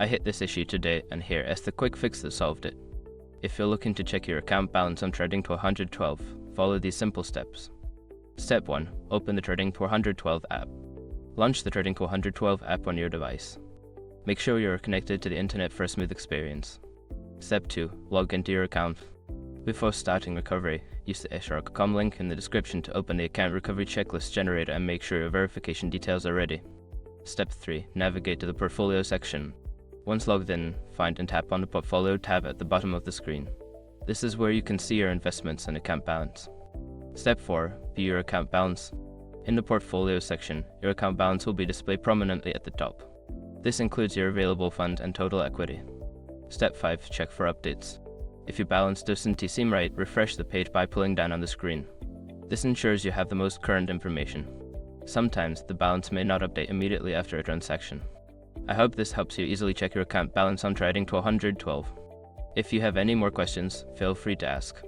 I hit this issue today, and here is the quick fix that solved it. If you're looking to check your account balance on Trading212, follow these simple steps. Step 1. Open the Trading212 app. Launch the Trading212 app on your device. Make sure you are connected to the internet for a smooth experience. Step 2. Log into your account. Before starting recovery, use the shrc.com link in the description to open the account recovery checklist generator and make sure your verification details are ready. Step 3. Navigate to the portfolio section. Once logged in, find and tap on the portfolio tab at the bottom of the screen. This is where you can see your investments and account balance. Step 4. View your account balance. In the portfolio section, your account balance will be displayed prominently at the top. This includes your available fund and total equity. Step 5. Check for updates. If your balance doesn't seem right, refresh the page by pulling down on the screen. This ensures you have the most current information. Sometimes, the balance may not update immediately after a transaction. I hope this helps you easily check your account balance on Trading212. If you have any more questions, feel free to ask.